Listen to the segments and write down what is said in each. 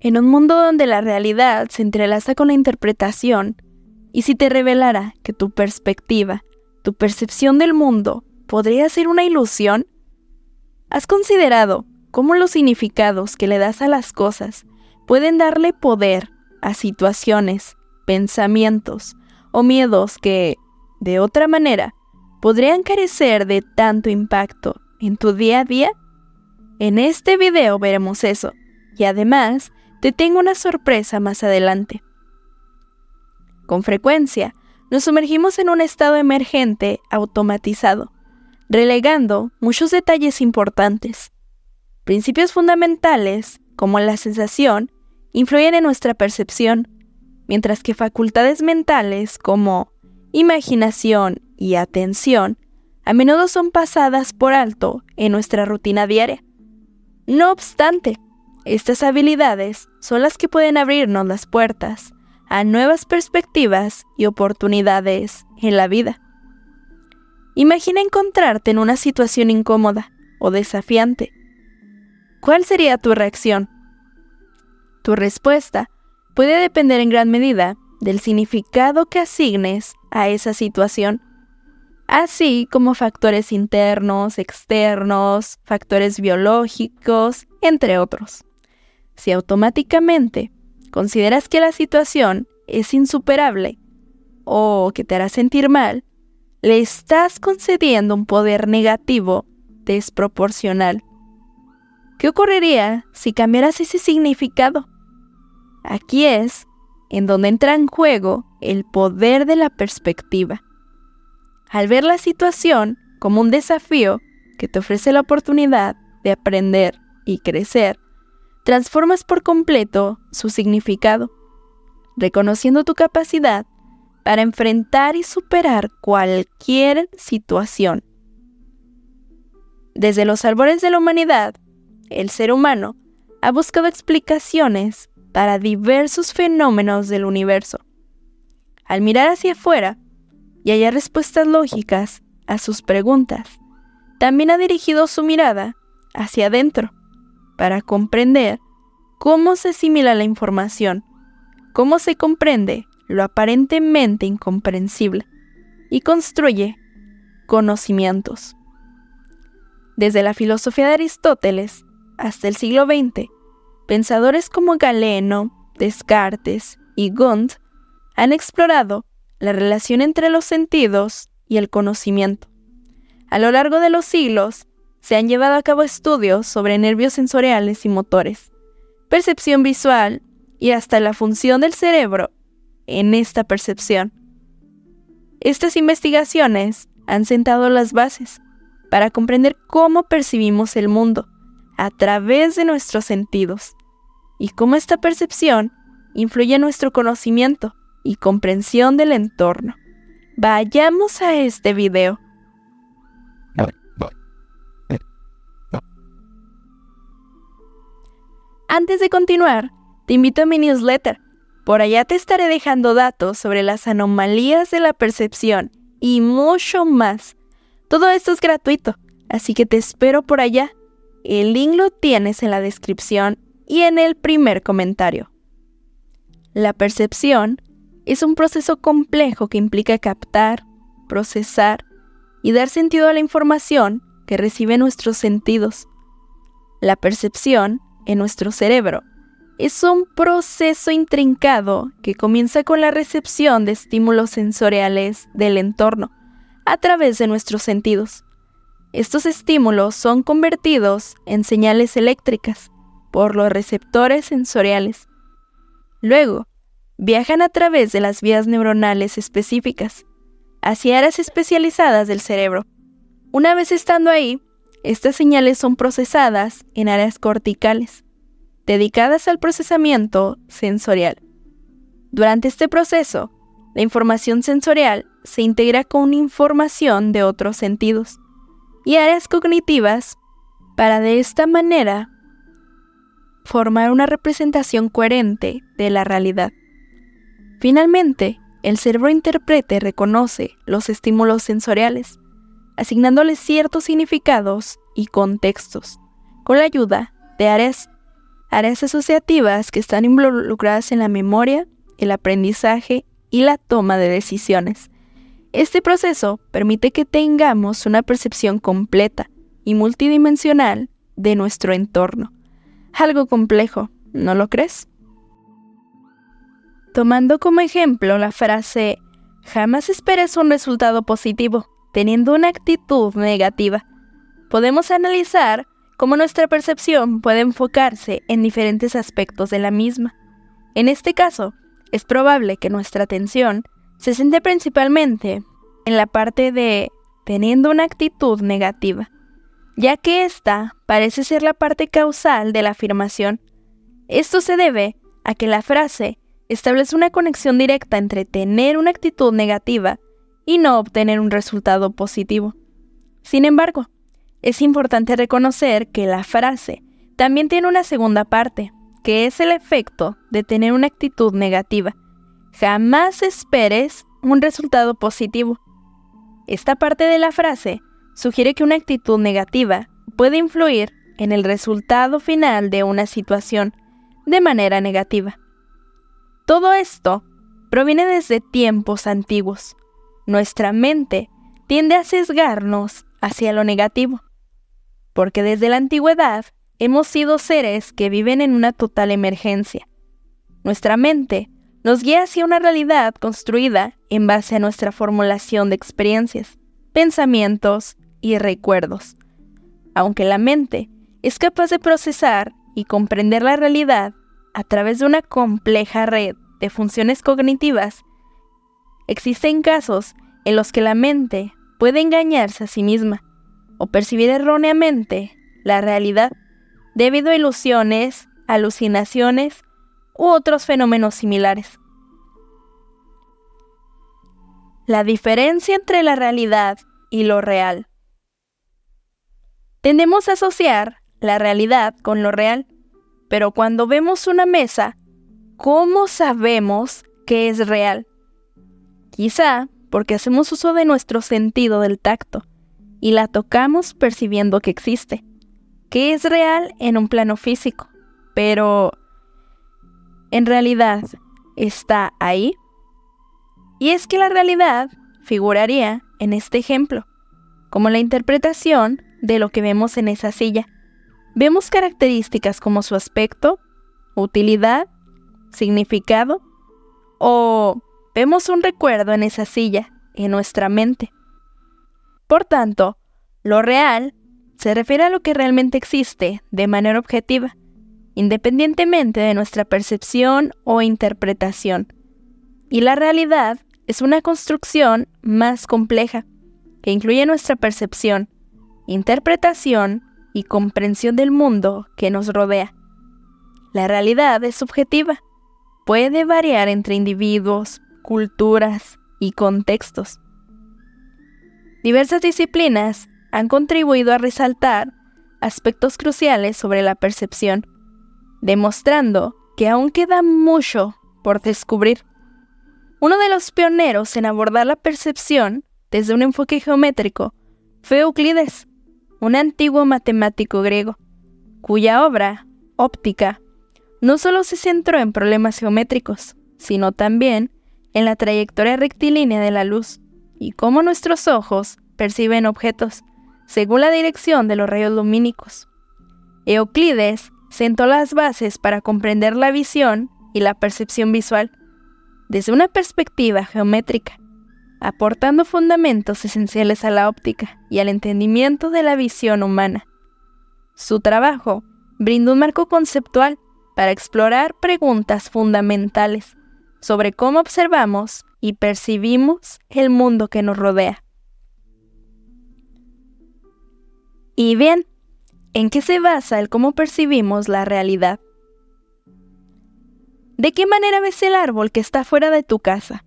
En un mundo donde la realidad se entrelaza con la interpretación, ¿y si te revelara que tu perspectiva, tu percepción del mundo, podría ser una ilusión? ¿Has considerado cómo los significados que le das a las cosas pueden darle poder a situaciones, pensamientos o miedos que, de otra manera, podrían carecer de tanto impacto en tu día a día? En este video veremos eso, y además te tengo una sorpresa más adelante. Con frecuencia, nos sumergimos en un estado emergente automatizado, relegando muchos detalles importantes. Principios fundamentales, como la sensación, influyen en nuestra percepción, mientras que facultades mentales como imaginación y atención a menudo son pasadas por alto en nuestra rutina diaria. No obstante, estas habilidades son las que pueden abrirnos las puertas a nuevas perspectivas y oportunidades en la vida. Imagina encontrarte en una situación incómoda o desafiante. ¿Cuál sería tu reacción? Tu respuesta puede depender en gran medida del significado que asignes a esa situación, así como factores internos, externos, factores biológicos, entre otros. Si automáticamente consideras que la situación es insuperable o que te hará sentir mal, le estás concediendo un poder negativo desproporcional. ¿Qué ocurriría si cambiaras ese significado? Aquí es en donde entra en juego el poder de la perspectiva. Al ver la situación como un desafío que te ofrece la oportunidad de aprender y crecer, transformas por completo su significado, reconociendo tu capacidad para enfrentar y superar cualquier situación. Desde los albores de la humanidad, el ser humano ha buscado explicaciones para diversos fenómenos del universo. Al mirar hacia afuera y hallar respuestas lógicas a sus preguntas, también ha dirigido su mirada hacia adentro para comprender cómo se asimila la información, cómo se comprende lo aparentemente incomprensible y construye conocimientos. Desde la filosofía de Aristóteles hasta el siglo XX, pensadores como Galeno, Descartes y Wundt han explorado la relación entre los sentidos y el conocimiento. A lo largo de los siglos, se han llevado a cabo estudios sobre nervios sensoriales y motores, percepción visual y hasta la función del cerebro en esta percepción. Estas investigaciones han sentado las bases para comprender cómo percibimos el mundo a través de nuestros sentidos y cómo esta percepción influye en nuestro conocimiento y comprensión del entorno. Vayamos a este video. Antes de continuar, te invito a mi newsletter. Por allá te estaré dejando datos sobre las anomalías de la percepción y mucho más. Todo esto es gratuito, así que te espero por allá. El link lo tienes en la descripción y en el primer comentario. La percepción es un proceso complejo que implica captar, procesar y dar sentido a la información que reciben nuestros sentidos. La percepción en nuestro cerebro es un proceso intrincado que comienza con la recepción de estímulos sensoriales del entorno a través de nuestros sentidos. Estos estímulos son convertidos en señales eléctricas por los receptores sensoriales. Luego, viajan a través de las vías neuronales específicas hacia áreas especializadas del cerebro. Una vez estando ahí, estas señales son procesadas en áreas corticales, dedicadas al procesamiento sensorial. Durante este proceso, la información sensorial se integra con información de otros sentidos y áreas cognitivas para de esta manera formar una representación coherente de la realidad. Finalmente, el cerebro interpreta y reconoce los estímulos sensoriales, asignándoles ciertos significados y contextos, con la ayuda de áreas áreas asociativas que están involucradas en la memoria, el aprendizaje y la toma de decisiones. Este proceso permite que tengamos una percepción completa y multidimensional de nuestro entorno. Algo complejo, ¿no lo crees? Tomando como ejemplo la frase "jamás esperes un resultado positivo teniendo una actitud negativa", podemos analizar cómo nuestra percepción puede enfocarse en diferentes aspectos de la misma. En este caso, es probable que nuestra atención se centre principalmente en la parte de teniendo una actitud negativa, ya que esta parece ser la parte causal de la afirmación. Esto se debe a que la frase establece una conexión directa entre tener una actitud negativa y no obtener un resultado positivo. Sin embargo, es importante reconocer que la frase también tiene una segunda parte, que es el efecto de tener una actitud negativa. Jamás esperes un resultado positivo. Esta parte de la frase sugiere que una actitud negativa puede influir en el resultado final de una situación de manera negativa. Todo esto proviene desde tiempos antiguos. Nuestra mente tiende a sesgarnos hacia lo negativo, porque desde la antigüedad hemos sido seres que viven en una total emergencia. Nuestra mente nos guía hacia una realidad construida en base a nuestra formulación de experiencias, pensamientos y recuerdos. Aunque la mente es capaz de procesar y comprender la realidad a través de una compleja red de funciones cognitivas, existen casos en los que la mente puede engañarse a sí misma o percibir erróneamente la realidad debido a ilusiones, alucinaciones u otros fenómenos similares. La diferencia entre la realidad y lo real. Tendemos a asociar la realidad con lo real, pero cuando vemos una mesa, ¿cómo sabemos que es real? Quizá porque hacemos uso de nuestro sentido del tacto y la tocamos percibiendo que existe, que es real en un plano físico, pero ¿en realidad está ahí? Y es que la realidad figuraría en este ejemplo como la interpretación de lo que vemos en esa silla. Vemos características como su aspecto, utilidad, significado, o vemos un recuerdo en esa silla, en nuestra mente. Por tanto, lo real se refiere a lo que realmente existe de manera objetiva, independientemente de nuestra percepción o interpretación. Y la realidad es una construcción más compleja, que incluye nuestra percepción, interpretación y comprensión del mundo que nos rodea. La realidad es subjetiva, puede variar entre individuos, culturas y contextos. Diversas disciplinas han contribuido a resaltar aspectos cruciales sobre la percepción, demostrando que aún queda mucho por descubrir. Uno de los pioneros en abordar la percepción desde un enfoque geométrico fue Euclides, un antiguo matemático griego, cuya obra, Óptica, no solo se centró en problemas geométricos, sino también en la trayectoria rectilínea de la luz y cómo nuestros ojos perciben objetos según la dirección de los rayos lumínicos. Euclides sentó las bases para comprender la visión y la percepción visual desde una perspectiva geométrica, aportando fundamentos esenciales a la óptica y al entendimiento de la visión humana. Su trabajo brindó un marco conceptual para explorar preguntas fundamentales sobre cómo observamos y percibimos el mundo que nos rodea. Y bien, ¿en qué se basa el cómo percibimos la realidad? ¿De qué manera ves el árbol que está fuera de tu casa?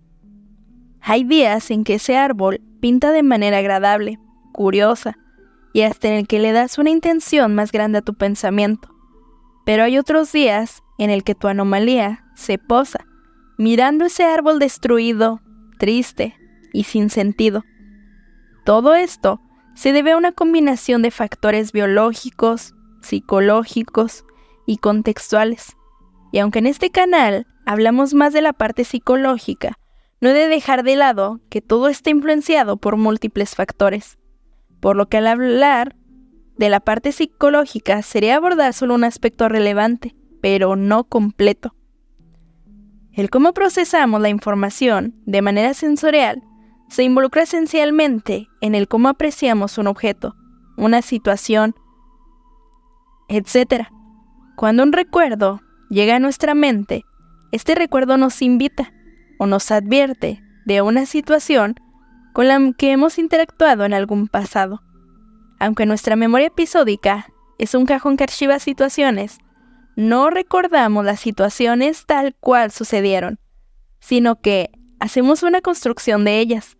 Hay días en que ese árbol pinta de manera agradable, curiosa, y hasta en el que le das una intención más grande a tu pensamiento. Pero hay otros días en el que tu anomalía se posa, mirando ese árbol destruido, triste y sin sentido. Todo esto se debe a una combinación de factores biológicos, psicológicos y contextuales. Y aunque en este canal hablamos más de la parte psicológica, no he de dejar de lado que todo está influenciado por múltiples factores, por lo que al hablar de la parte psicológica sería abordar solo un aspecto relevante, pero no completo. El cómo procesamos la información de manera sensorial se involucra esencialmente en el cómo apreciamos un objeto, una situación, etc. Cuando un recuerdo llega a nuestra mente, este recuerdo nos invita o nos advierte de una situación con la que hemos interactuado en algún pasado. Aunque nuestra memoria episódica es un cajón que archiva situaciones, no recordamos las situaciones tal cual sucedieron, sino que hacemos una construcción de ellas,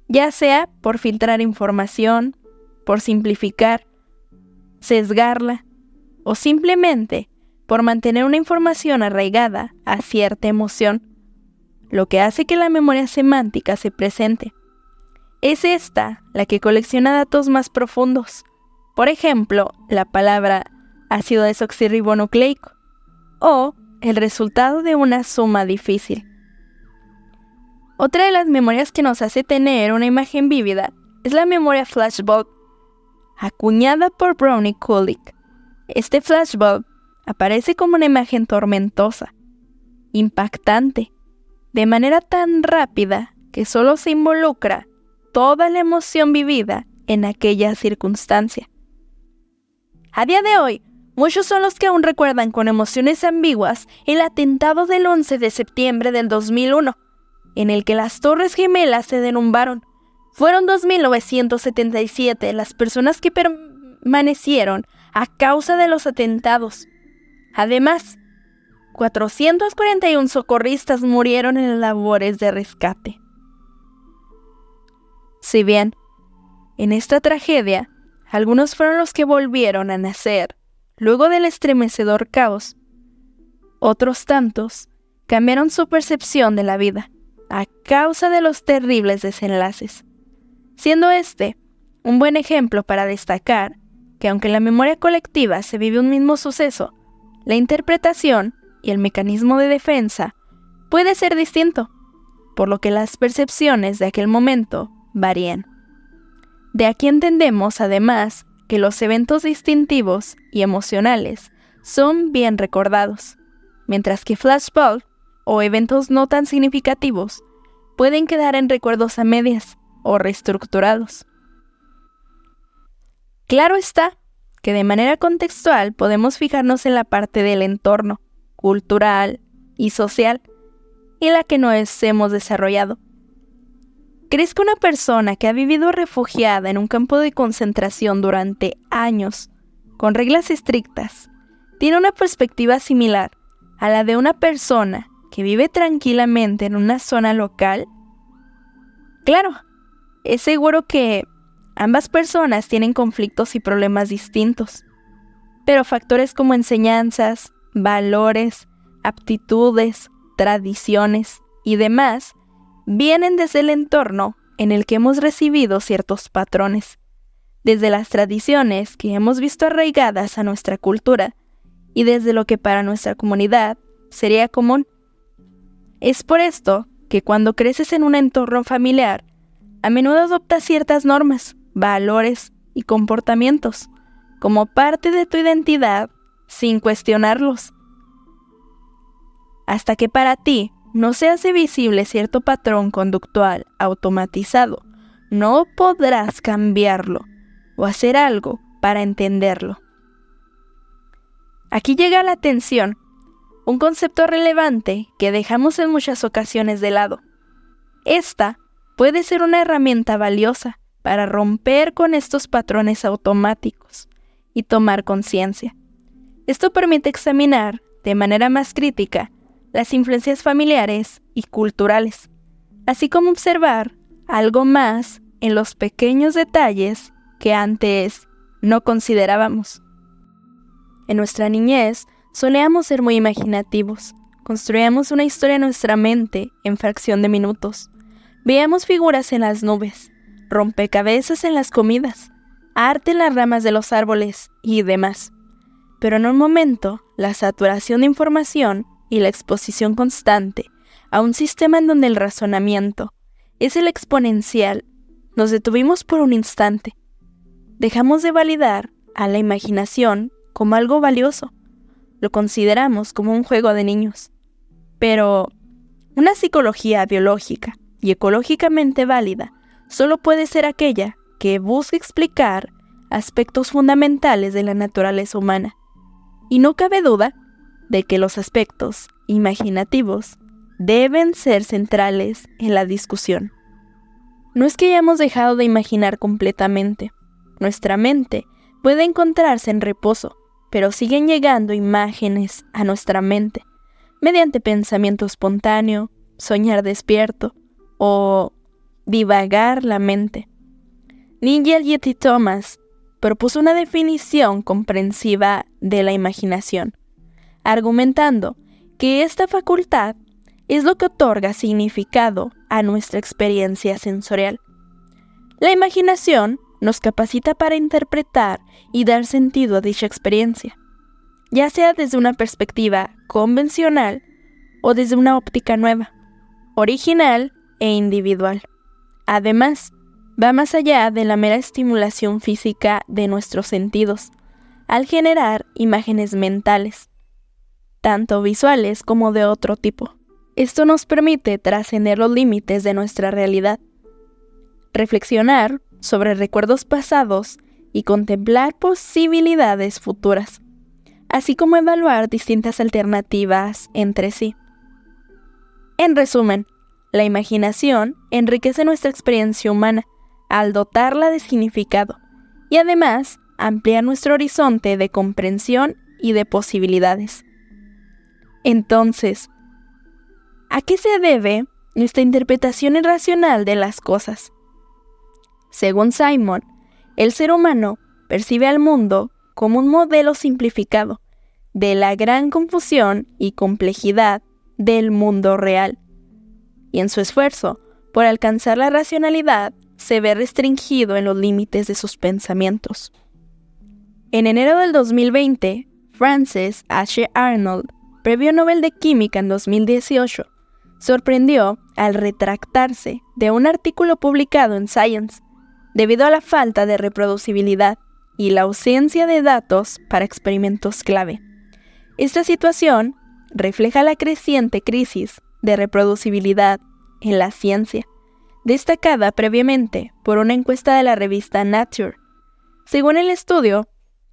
ya sea por filtrar información, por simplificar, sesgarla, o simplemente por mantener una información arraigada a cierta emoción, lo que hace que la memoria semántica se presente. Es esta la que colecciona datos más profundos, por ejemplo, la palabra ácido desoxirribonucleico, o el resultado de una suma difícil. Otra de las memorias que nos hace tener una imagen vívida es la memoria flashbulb, acuñada por Brown y Kulick. Este flashbulb aparece como una imagen tormentosa, impactante, de manera tan rápida que solo se involucra toda la emoción vivida en aquella circunstancia. A día de hoy, muchos son los que aún recuerdan con emociones ambiguas el atentado del 11 de septiembre del 2001, en el que las Torres Gemelas se derrumbaron. Fueron 2.977 las personas que permanecieron a causa de los atentados. Además, 441 socorristas murieron en labores de rescate. Si bien, en esta tragedia, algunos fueron los que volvieron a nacer luego del estremecedor caos, otros tantos cambiaron su percepción de la vida a causa de los terribles desenlaces, siendo este un buen ejemplo para destacar que aunque en la memoria colectiva se vive un mismo suceso, la interpretación y el mecanismo de defensa puede ser distinto, por lo que las percepciones de aquel momento varían. De aquí entendemos, además, que los eventos distintivos y emocionales son bien recordados, mientras que flashbulb o eventos no tan significativos pueden quedar en recuerdos a medias o reestructurados. Claro está que de manera contextual podemos fijarnos en la parte del entorno, cultural y social, en la que nos hemos desarrollado. ¿Crees que una persona que ha vivido refugiada en un campo de concentración durante años, con reglas estrictas, tiene una perspectiva similar a la de una persona que vive tranquilamente en una zona local? Claro, es seguro que ambas personas tienen conflictos y problemas distintos, pero factores como enseñanzas, valores, aptitudes, tradiciones y demás vienen desde el entorno en el que hemos recibido ciertos patrones, desde las tradiciones que hemos visto arraigadas a nuestra cultura y desde lo que para nuestra comunidad sería común. Es por esto que cuando creces en un entorno familiar, a menudo adoptas ciertas normas, valores y comportamientos como parte de tu identidad sin cuestionarlos. Hasta que para ti no se hace visible cierto patrón conductual automatizado, no podrás cambiarlo o hacer algo para entenderlo. Aquí llega la atención, un concepto relevante que dejamos en muchas ocasiones de lado. Esta puede ser una herramienta valiosa para romper con estos patrones automáticos y tomar conciencia. Esto permite examinar de manera más crítica las influencias familiares y culturales, así como observar algo más en los pequeños detalles que antes no considerábamos. En nuestra niñez solíamos ser muy imaginativos, construíamos una historia en nuestra mente en fracción de minutos, veíamos figuras en las nubes, rompecabezas en las comidas, arte en las ramas de los árboles y demás. Pero en un momento, la saturación de información y la exposición constante a un sistema en donde el razonamiento es el exponencial, nos detuvimos por un instante. Dejamos de validar a la imaginación como algo valioso. Lo consideramos como un juego de niños. Pero una psicología biológica y ecológicamente válida solo puede ser aquella que busca explicar aspectos fundamentales de la naturaleza humana. Y no cabe duda de que los aspectos imaginativos deben ser centrales en la discusión. No es que hayamos dejado de imaginar completamente. Nuestra mente puede encontrarse en reposo, pero siguen llegando imágenes a nuestra mente mediante pensamiento espontáneo, soñar despierto o divagar la mente. Nigel Yeti Thomas propuso una definición comprensiva de la imaginación, argumentando que esta facultad es lo que otorga significado a nuestra experiencia sensorial. La imaginación nos capacita para interpretar y dar sentido a dicha experiencia, ya sea desde una perspectiva convencional o desde una óptica nueva, original e individual. Además, va más allá de la mera estimulación física de nuestros sentidos, al generar imágenes mentales, tanto visuales como de otro tipo. Esto nos permite trascender los límites de nuestra realidad, reflexionar sobre recuerdos pasados y contemplar posibilidades futuras, así como evaluar distintas alternativas entre sí. En resumen, la imaginación enriquece nuestra experiencia humana al dotarla de significado y además ampliar nuestro horizonte de comprensión y de posibilidades. Entonces, ¿a qué se debe nuestra interpretación irracional de las cosas? Según Simon, el ser humano percibe al mundo como un modelo simplificado de la gran confusión y complejidad del mundo real, y en su esfuerzo por alcanzar la racionalidad se ve restringido en los límites de sus pensamientos. En enero del 2020, Frances H. Arnold, Premio Nobel de Química en 2018, sorprendió al retractarse de un artículo publicado en Science debido a la falta de reproducibilidad y la ausencia de datos para experimentos clave. Esta situación refleja la creciente crisis de reproducibilidad en la ciencia, destacada previamente por una encuesta de la revista Nature. Según el estudio,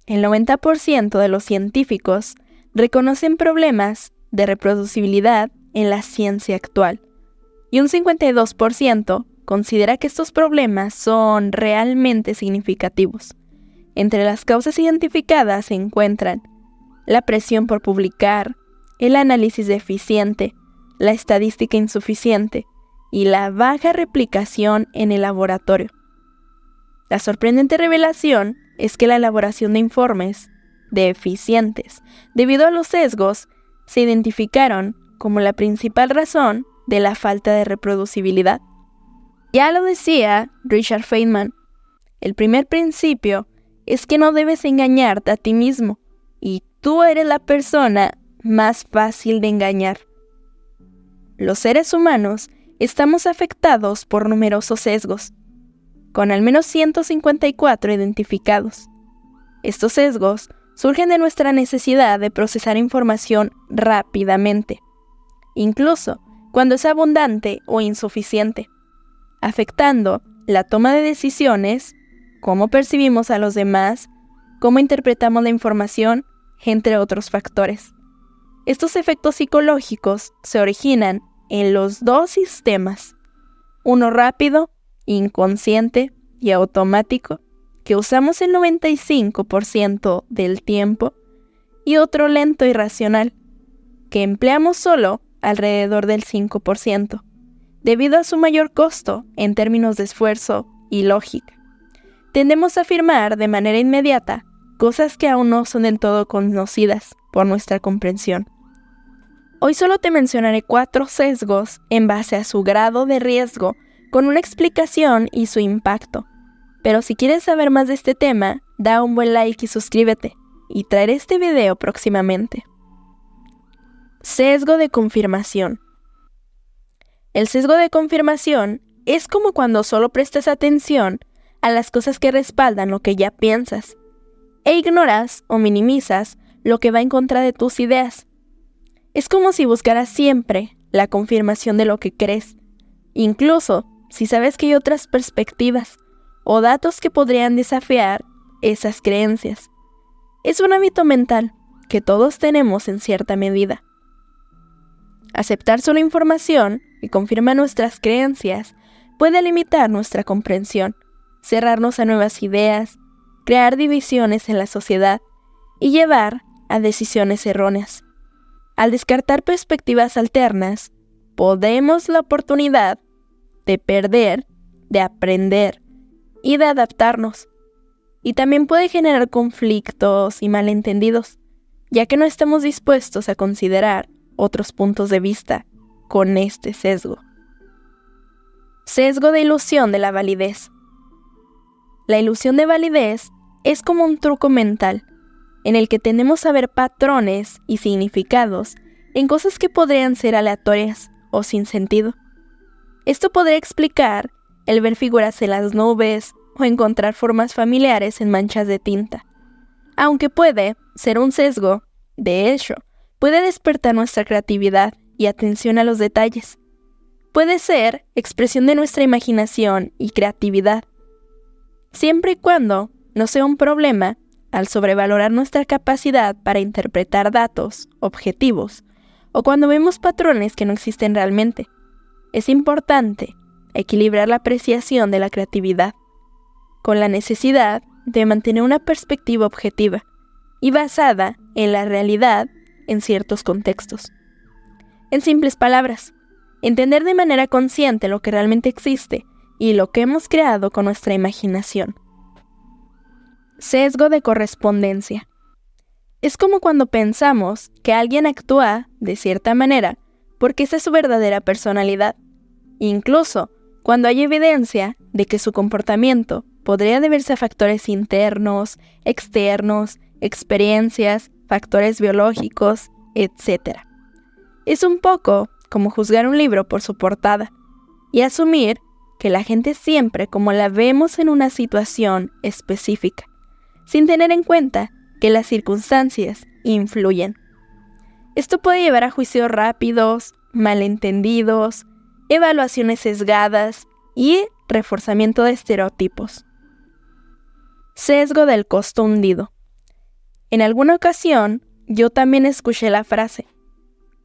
el 90% de los científicos reconocen problemas de reproducibilidad en la ciencia actual, y un 52% considera que estos problemas son realmente significativos. Entre las causas identificadas se encuentran la presión por publicar, el análisis deficiente, la estadística insuficiente y la baja replicación en el laboratorio. La sorprendente revelación es que la elaboración de informes deficientes debido a los sesgos se identificaron como la principal razón de la falta de reproducibilidad. Ya lo decía Richard Feynman, el primer principio es que no debes engañarte a ti mismo y tú eres la persona más fácil de engañar. Los seres humanos estamos afectados por numerosos sesgos, con al menos 154 identificados. Estos sesgos surgen de nuestra necesidad de procesar información rápidamente, incluso cuando es abundante o insuficiente, afectando la toma de decisiones, cómo percibimos a los demás, cómo interpretamos la información, entre otros factores. Estos efectos psicológicos se originan en los dos sistemas, uno rápido, inconsciente y automático, que usamos el 95% del tiempo, y otro lento y racional, que empleamos solo alrededor del 5%, debido a su mayor costo en términos de esfuerzo y lógica. Tendemos a afirmar de manera inmediata cosas que aún no son del todo conocidas por nuestra comprensión. Hoy solo te mencionaré 4 sesgos en base a su grado de riesgo, con una explicación y su impacto. Pero si quieres saber más de este tema, da un buen like y suscríbete. y traeré este video próximamente. Sesgo de confirmación. El sesgo de confirmación es como cuando solo prestas atención a las cosas que respaldan lo que ya piensas e ignoras o minimizas lo que va en contra de tus ideas. Es como si buscaras siempre la confirmación de lo que crees, incluso si sabes que hay otras perspectivas o datos que podrían desafiar esas creencias. Es un hábito mental que todos tenemos en cierta medida. Aceptar solo información que confirma nuestras creencias puede limitar nuestra comprensión, cerrarnos a nuevas ideas, crear divisiones en la sociedad y llevar a decisiones erróneas. Al descartar perspectivas alternas, podemos la oportunidad de perder, de aprender y de adaptarnos. Y también puede generar conflictos y malentendidos, ya que no estamos dispuestos a considerar otros puntos de vista con este sesgo. Sesgo de ilusión de la validez. La ilusión de validez es como un truco mental, en el que tendemos a ver patrones y significados en cosas que podrían ser aleatorias o sin sentido. Esto podría explicar el ver figuras en las nubes o encontrar formas familiares en manchas de tinta. Aunque puede ser un sesgo, de hecho, puede despertar nuestra creatividad y atención a los detalles. Puede ser expresión de nuestra imaginación y creatividad, siempre y cuando no sea un problema al sobrevalorar nuestra capacidad para interpretar datos objetivos o cuando vemos patrones que no existen realmente. Es importante equilibrar la apreciación de la creatividad con la necesidad de mantener una perspectiva objetiva y basada en la realidad en ciertos contextos. En simples palabras, entender de manera consciente lo que realmente existe y lo que hemos creado con nuestra imaginación. Sesgo de correspondencia. Es como cuando pensamos que alguien actúa de cierta manera porque esa es su verdadera personalidad, incluso cuando hay evidencia de que su comportamiento podría deberse a factores internos, externos, experiencias, factores biológicos, etc. Es un poco como juzgar un libro por su portada y asumir que la gente es siempre como la vemos en una situación específica, sin tener en cuenta que las circunstancias influyen. Esto puede llevar a juicios rápidos, malentendidos, evaluaciones sesgadas y reforzamiento de estereotipos. Sesgo del costo hundido. En alguna ocasión, yo también escuché la frase: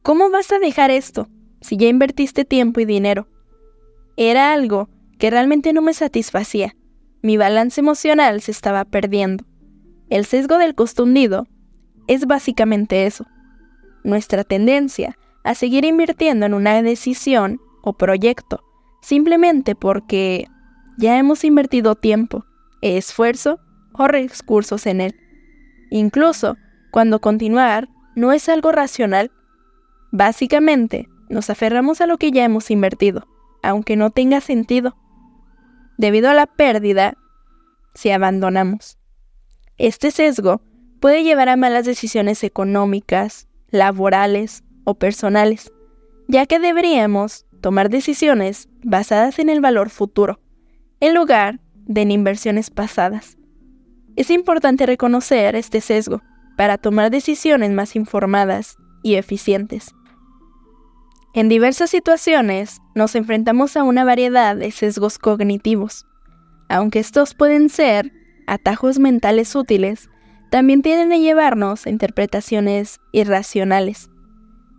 ¿cómo vas a dejar esto si ya invertiste tiempo y dinero? Era algo que realmente no me satisfacía. Mi balance emocional se estaba perdiendo. El sesgo del costo hundido es básicamente eso: nuestra tendencia a seguir invirtiendo en una decisión o proyecto simplemente porque ya hemos invertido tiempo, esfuerzo o recursos en él. Incluso cuando continuar no es algo racional. Básicamente, nos aferramos a lo que ya hemos invertido, aunque no tenga sentido. Debido a la pérdida, si abandonamos. Este sesgo puede llevar a malas decisiones económicas, laborales o personales, ya que deberíamos tomar decisiones basadas en el valor futuro, en lugar de en inversiones pasadas. Es importante reconocer este sesgo para tomar decisiones más informadas y eficientes. En diversas situaciones nos enfrentamos a una variedad de sesgos cognitivos. Aunque estos pueden ser atajos mentales útiles, también tienden a llevarnos a interpretaciones irracionales.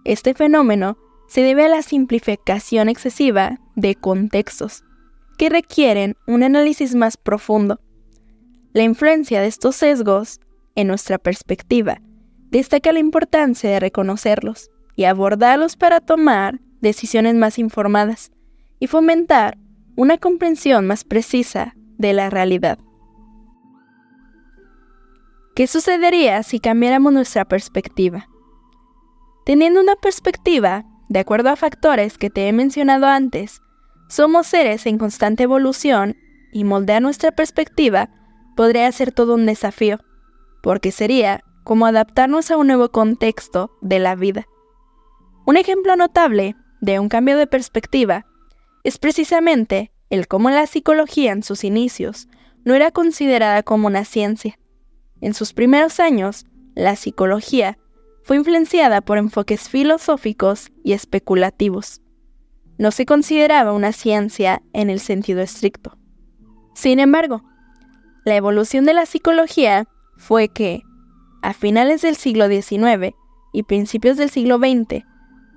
Este fenómeno se debe a la simplificación excesiva de contextos, que requieren un análisis más profundo. La influencia de estos sesgos en nuestra perspectiva destaca la importancia de reconocerlos y abordarlos para tomar decisiones más informadas y fomentar una comprensión más precisa de la realidad. ¿Qué sucedería si cambiáramos nuestra perspectiva? Teniendo una perspectiva, de acuerdo a factores que te he mencionado antes, somos seres en constante evolución y moldear nuestra perspectiva podría ser todo un desafío, porque sería como adaptarnos a un nuevo contexto de la vida. Un ejemplo notable de un cambio de perspectiva es precisamente el cómo la psicología en sus inicios no era considerada como una ciencia. En sus primeros años, la psicología fue influenciada por enfoques filosóficos y especulativos. No se consideraba una ciencia en el sentido estricto. Sin embargo, la evolución de la psicología fue que, a finales del siglo XIX y principios del siglo XX,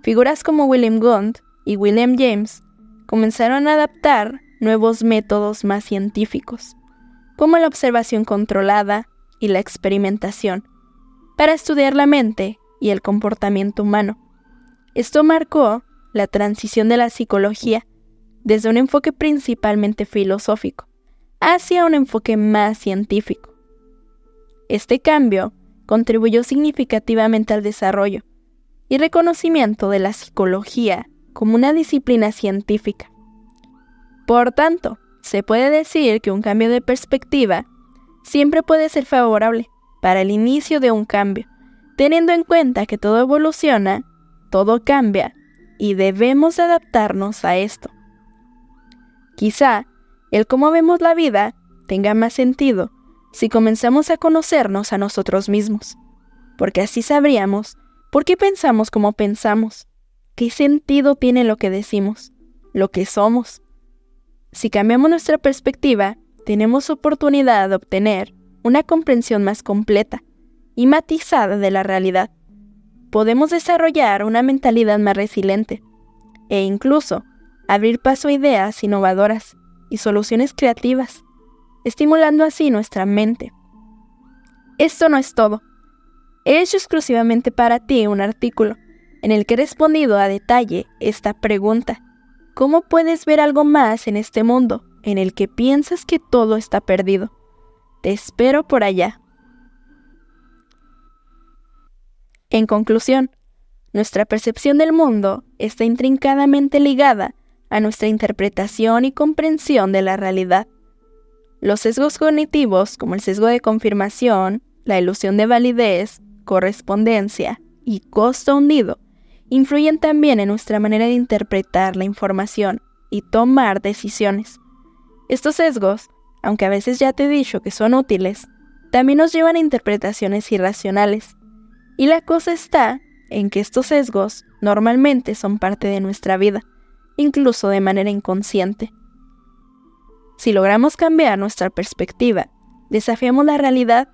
figuras como William Gund y William James comenzaron a adaptar nuevos métodos más científicos, como la observación controlada y la experimentación, para estudiar la mente y el comportamiento humano. Esto marcó la transición de la psicología desde un enfoque principalmente filosófico hacia un enfoque más científico. Este cambio contribuyó significativamente al desarrollo y reconocimiento de la psicología como una disciplina científica. Por tanto, se puede decir que un cambio de perspectiva siempre puede ser favorable para el inicio de un cambio, teniendo en cuenta que todo evoluciona, todo cambia y debemos adaptarnos a esto. Quizá el cómo vemos la vida tenga más sentido si comenzamos a conocernos a nosotros mismos, porque así sabríamos por qué pensamos como pensamos, qué sentido tiene lo que decimos, lo que somos. Si cambiamos nuestra perspectiva, tenemos oportunidad de obtener una comprensión más completa y matizada de la realidad. Podemos desarrollar una mentalidad más resiliente e incluso abrir paso a ideas innovadoras y soluciones creativas, estimulando así nuestra mente. Esto no es todo. He hecho exclusivamente para ti un artículo en el que he respondido a detalle esta pregunta: ¿cómo puedes ver algo más en este mundo en el que piensas que todo está perdido? Te espero por allá. En conclusión, nuestra percepción del mundo está intrincadamente ligada a nuestra interpretación y comprensión de la realidad. Los sesgos cognitivos, como el sesgo de confirmación, la ilusión de validez, correspondencia y costo hundido, influyen también en nuestra manera de interpretar la información y tomar decisiones. Estos sesgos, aunque a veces ya te he dicho que son útiles, también nos llevan a interpretaciones irracionales. Y la cosa está en que estos sesgos normalmente son parte de nuestra vida, incluso de manera inconsciente. Si logramos cambiar nuestra perspectiva, desafiamos la realidad,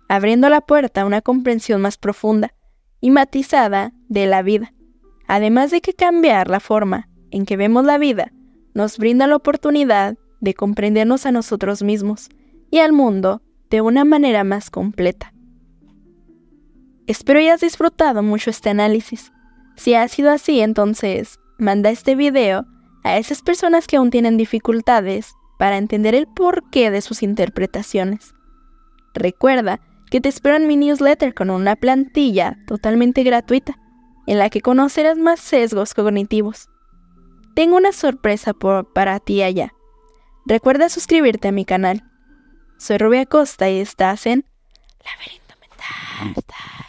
abriendo la puerta a una comprensión más profunda y matizada de la vida, además de que cambiar la forma en que vemos la vida nos brinda la oportunidad de comprendernos a nosotros mismos y al mundo de una manera más completa. Espero hayas disfrutado mucho este análisis. Si ha sido así, entonces manda este video a esas personas que aún tienen dificultades para entender el porqué de sus interpretaciones. Recuerda que te espero en mi newsletter con una plantilla totalmente gratuita, en la que conocerás más sesgos cognitivos. Tengo una sorpresa para ti allá. Recuerda suscribirte a mi canal. Soy Rubia Costa y estás en Laberinto Mental.